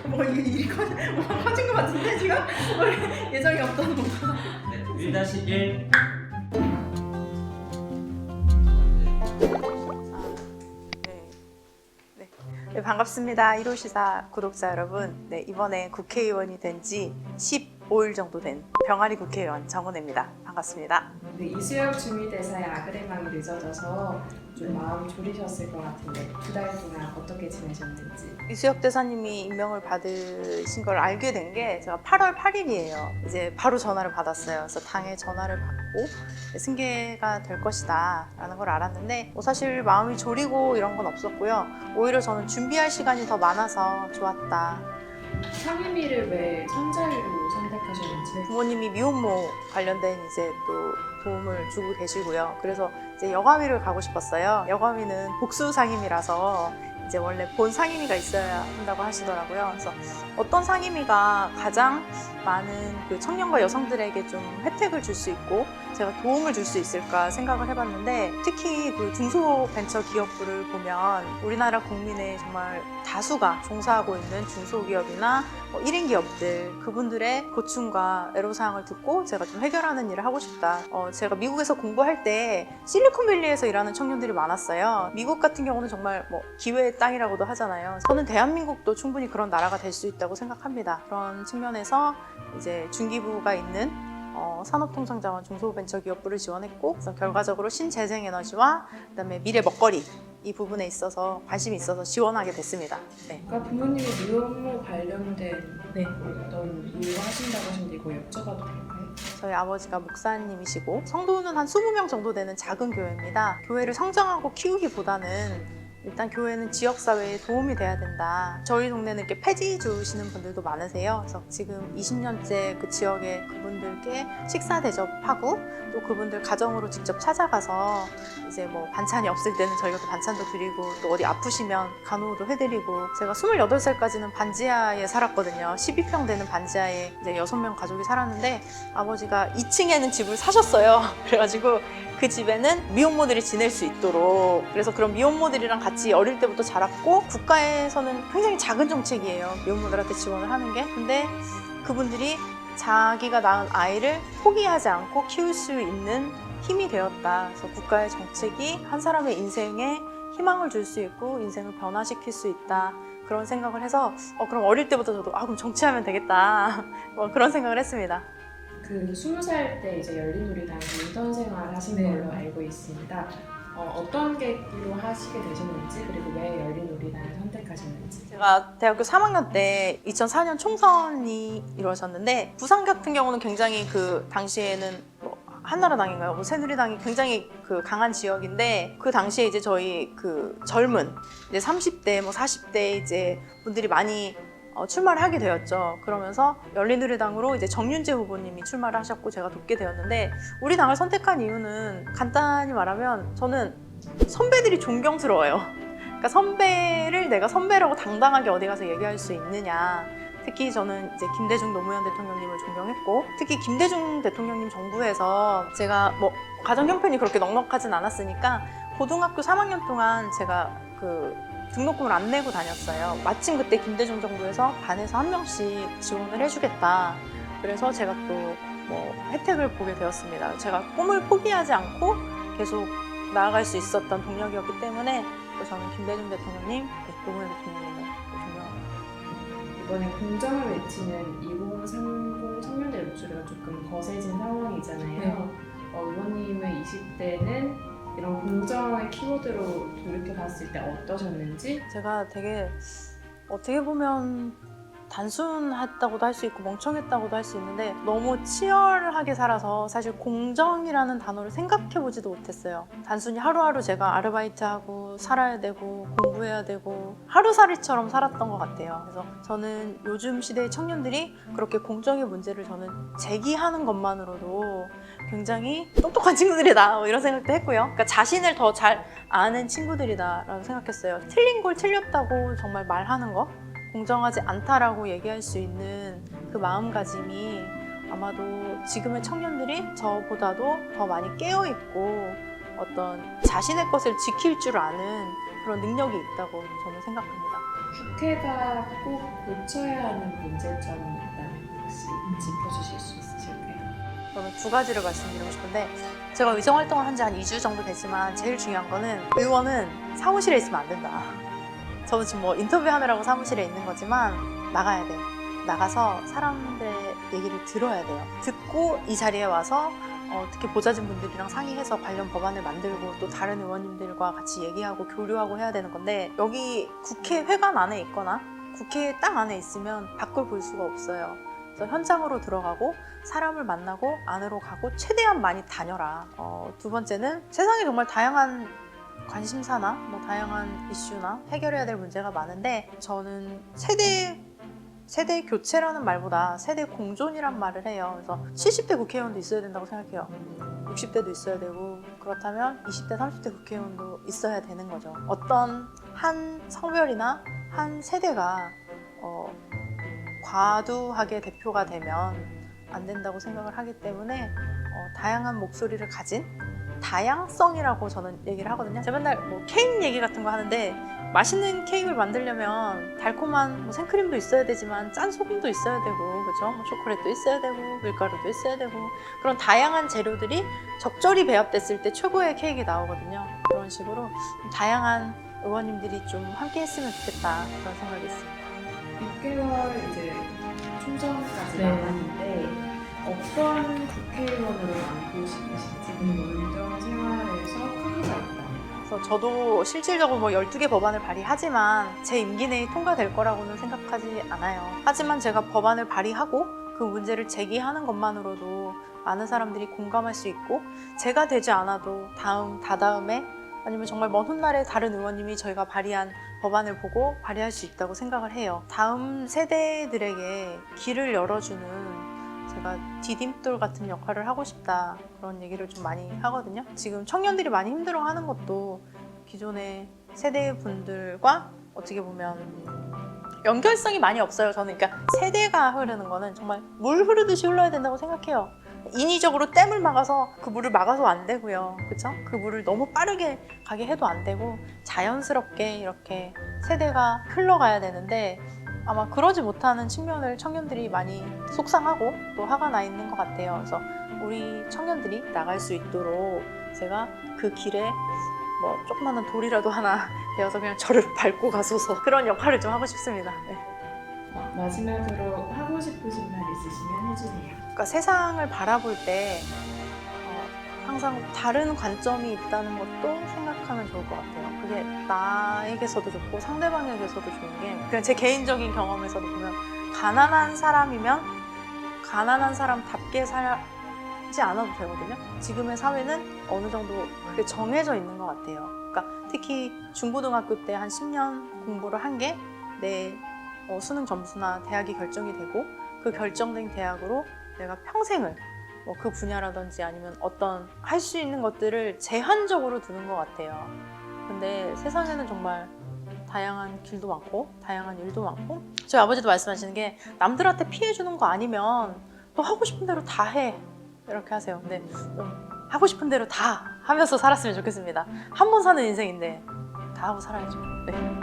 뭐 일이 커진 것 같은데 지금? 원래 예정이 없던 건가? 네, 1-1. 네, 반갑습니다. 1호 시사 구독자 여러분. 네, 이번에 국회의원이 된 지 15일 정도 된 병아리 국회의원 정은혜입니다. 반갑습니다. 네, 이수혁 주미대사의 아그레망이 늦어져서 좀 마음이 졸이셨을 것 같은데 2달 동안 어떻게 지내셨는지. 이수혁 대사님이 임명을 받으신 걸 알게 된 게 제가 8월 8일이에요. 이제 바로 전화를 받았어요. 그래서 당에 전화를 받고 승계가 될 것이다 라는 걸 알았는데 사실 마음이 졸이고 이런 건 없었고요. 오히려 저는 준비할 시간이 더 많아서 좋았다. 상임위를 왜 선자위로 선택하셨는지. 부모님이 미혼모 관련된 이제 또 도움을 주고 계시고요. 그래서 이제 여가위를 가고 싶었어요. 여가위는 복수 상임위라서 이제 원래 본 상임위가 있어야 한다고 하시더라고요. 그래서 어떤 상임위가 가장 많은 그 청년과 여성들에게 좀 혜택을 줄 수 있고 제가 도움을 줄 수 있을까 생각을 해봤는데 특히 그 중소벤처기업부를 보면 우리나라 국민의 정말 다수가 종사하고 있는 중소기업이나 1인 기업들 그분들의 고충과 애로사항을 듣고 제가 좀 해결하는 일을 하고 싶다. 제가 미국에서 공부할 때 실리콘밸리에서 일하는 청년들이 많았어요. 미국 같은 경우는 정말 기회의 땅이라고도 하잖아요. 저는 대한민국도 충분히 그런 나라가 될 수 있다고 생각합니다. 그런 측면에서 이제 중기부가 있는 산업통상자원 중소벤처기업부를 지원했고 그래서 결과적으로 신재생에너지와 그다음에 미래 먹거리 이 부분에 있어서 관심이 있어서 지원하게 됐습니다. 네. 아까 부모님이 미혼모 관련된 어떤 일 하신다고 하셨는데 이거 여쭤봐도 될까요? 저희 아버지가 목사님이시고 성도는 한 20명 정도 되는 작은 교회입니다. 교회를 성장하고 키우기보다는 일단 교회는 지역사회에 도움이 돼야 된다. 저희 동네는 이렇게 폐지 주시는 분들도 많으세요. 그래서 지금 20년째 그 지역에 그분들께 식사 대접하고 또 그분들 가정으로 직접 찾아가서 이제 반찬이 없을 때는 저희가 또 반찬도 드리고 또 어디 아프시면 간호도 해드리고 제가 28살까지는 반지하에 살았거든요. 12평 되는 반지하에 이제 6명 가족이 살았는데 아버지가 2층에는 집을 사셨어요. 그래가지고 그 집에는 미혼모들이 지낼 수 있도록 그래서 그런 미혼모들이랑 같이 어릴 때부터 자랐고 국가에서는 굉장히 작은 정책이에요. 미혼모들한테 지원을 하는 게. 근데 그분들이 자기가 낳은 아이를 포기하지 않고 키울 수 있는 힘이 되었다. 그래서 국가의 정책이 한 사람의 인생에 희망을 줄 수 있고 인생을 변화시킬 수 있다. 그런 생각을 해서 그럼 어릴 때부터 저도 그럼 정치하면 되겠다. 그런 생각을 했습니다. 그 20살 때 이제 열린우리당에서 인턴 생활 하신 걸로 알고 있습니다. 어떤 계기로 하시게 되셨는지 그리고 왜 열린우리당을 선택하셨는지. 제가 대학교 3학년 때 2004년 총선이 이루어졌는데 부산 같은 경우는 굉장히 그 당시에는 한나라당인가요? 새누리당이 굉장히 그 강한 지역인데 그 당시에 이제 저희 그 젊은 이제 30대 40대 이제 분들이 많이 출마를 하게 되었죠. 그러면서 열린우리당으로 이제 정윤재 후보님이 출마를 하셨고 제가 돕게 되었는데 우리 당을 선택한 이유는 간단히 말하면 저는 선배들이 존경스러워요. 그러니까 선배를 내가 선배라고 당당하게 어디 가서 얘기할 수 있느냐. 특히 저는 이제 김대중 노무현 대통령님을 존경했고 특히 김대중 대통령님 정부에서 제가 가정 형편이 그렇게 넉넉하진 않았으니까 고등학교 3학년 동안 제가 그 등록금을 안 내고 다녔어요. 마침 그때 김대중 정부에서 반에서 한 명씩 지원을 해주겠다. 그래서 제가 또 혜택을 보게 되었습니다. 제가 꿈을 포기하지 않고 계속 나아갈 수 있었던 동력이었기 때문에 또 저는 김대중 대통령님, 노무현 대통령님을 존경합니다. 이번에 공정을 외치는 2030 청년들 목소리가 조금 거세진 상황이잖아요. 의원님의 20대는 이런 공정의 키워드로 돌이켜봤을 때 어떠셨는지? 제가 되게 어떻게 보면 단순했다고도 할 수 있고 멍청했다고도 할 수 있는데 너무 치열하게 살아서 사실 공정이라는 단어를 생각해보지도 못했어요. 단순히 하루하루 제가 아르바이트하고 살아야 되고 공부해야 되고 하루살이처럼 살았던 것 같아요. 그래서 저는 요즘 시대의 청년들이 그렇게 공정의 문제를 저는 제기하는 것만으로도 굉장히 똑똑한 친구들이다 이런 생각도 했고요. 그러니까 자신을 더 잘 아는 친구들이다라고 생각했어요. 틀린 걸 틀렸다고 정말 말하는 거 공정하지 않다라고 얘기할 수 있는 그 마음가짐이 아마도 지금의 청년들이 저보다도 더 많이 깨어있고 어떤 자신의 것을 지킬 줄 아는 그런 능력이 있다고 저는 생각합니다. 국회가 꼭 고쳐야 하는 문제점이 있다면 혹시 짚어주실 수 있으실까요? 저는 두 가지를 말씀드리고 싶은데 제가 의정 활동을 한 지 한 2주 정도 됐지만 제일 중요한 거는 의원은 사무실에 있으면 안 된다. 저는 지금 뭐 인터뷰하느라고 사무실에 있는 거지만 나가야 돼요. 나가서 사람들의 얘기를 들어야 돼요. 듣고 이 자리에 와서 특히 보좌진 분들이랑 상의해서 관련 법안을 만들고 또 다른 의원님들과 같이 얘기하고 교류하고 해야 되는 건데 여기 국회 회관 안에 있거나 국회 땅 안에 있으면 밖을 볼 수가 없어요. 그래서 현장으로 들어가고 사람을 만나고 안으로 가고 최대한 많이 다녀라. 두 번째는 세상에 정말 다양한 관심사나 뭐 다양한 이슈나 해결해야 될 문제가 많은데 저는 세대 교체라는 말보다 세대 공존이란 말을 해요. 그래서 70대 국회의원도 있어야 된다고 생각해요. 60대도 있어야 되고 그렇다면 20대, 30대 국회의원도 있어야 되는 거죠. 어떤 한 성별이나 한 세대가 과도하게 대표가 되면 안 된다고 생각을 하기 때문에 다양한 목소리를 가진 다양성이라고 저는 얘기를 하거든요. 제가 맨날 뭐 케이크 얘기 같은 거 하는데 맛있는 케이크를 만들려면 달콤한 뭐 생크림도 있어야 되지만 짠 소금도 있어야 되고 그렇죠? 뭐 초콜릿도 있어야 되고 밀가루도 있어야 되고 그런 다양한 재료들이 적절히 배합됐을 때 최고의 케이크가 나오거든요. 그런 식으로 다양한 의원님들이 좀 함께 했으면 좋겠다 그런 생각이 있습니다. 6개월 이제 총선까지 네. 남았는데 어떤 국회의원으로 남고 싶으신지 그리고 의정 생활에서 큰 가 있다. 그래서 저도 실질적으로 뭐 12개 법안을 발의하지만 제 임기 내에 통과될 거라고는 생각하지 않아요. 하지만 제가 법안을 발의하고 그 문제를 제기하는 것만으로도 많은 사람들이 공감할 수 있고 제가 되지 않아도 다다음에 아니면 정말 먼 훗날에 다른 의원님이 저희가 발의한 법안을 보고 발의할 수 있다고 생각을 해요. 다음 세대들에게 길을 열어주는 제가 디딤돌 같은 역할을 하고 싶다 그런 얘기를 좀 많이 하거든요. 지금 청년들이 많이 힘들어하는 것도 기존의 세대분들과 어떻게 보면 연결성이 많이 없어요. 저는 그러니까 세대가 흐르는 거는 정말 물 흐르듯이 흘러야 된다고 생각해요. 인위적으로 댐을 막아서 그 물을 막아서 안 되고요. 그렇죠? 그 물을 너무 빠르게 가게 해도 안 되고 자연스럽게 이렇게 세대가 흘러가야 되는데 아마 그러지 못하는 측면을 청년들이 많이 속상하고 또 화가 나 있는 것 같아요. 그래서 우리 청년들이 나갈 수 있도록 제가 그 길에 뭐 조그마한 돌이라도 하나 되어서 그냥 저를 밟고 가소서 그런 역할을 좀 하고 싶습니다. 네. 마지막으로 하고 싶으신 말 있으시면 해주세요. 그러니까 세상을 바라볼 때 항상 다른 관점이 있다는 것도 생각하면 좋을 것 같아요. 그게 나에게서도 좋고 상대방에게서도 좋은 게 그냥 제 개인적인 경험에서도 보면 가난한 사람이면 가난한 사람답게 살지 않아도 되거든요. 지금의 사회는 어느 정도 그게 정해져 있는 것 같아요. 그러니까 특히 중고등학교 때 한 10년 공부를 한 게 내 수능 점수나 대학이 결정이 되고 그 결정된 대학으로 내가 평생을 뭐 그 분야라든지 아니면 어떤 할 수 있는 것들을 제한적으로 두는 것 같아요. 근데 세상에는 정말 다양한 길도 많고 다양한 일도 많고 저희 아버지도 말씀하시는 게 남들한테 피해 주는 거 아니면 너 하고 싶은 대로 다 해 이렇게 하세요. 근데 하고 싶은 대로 다 하면서 살았으면 좋겠습니다. 한 번 사는 인생인데 다 하고 살아야죠. 네.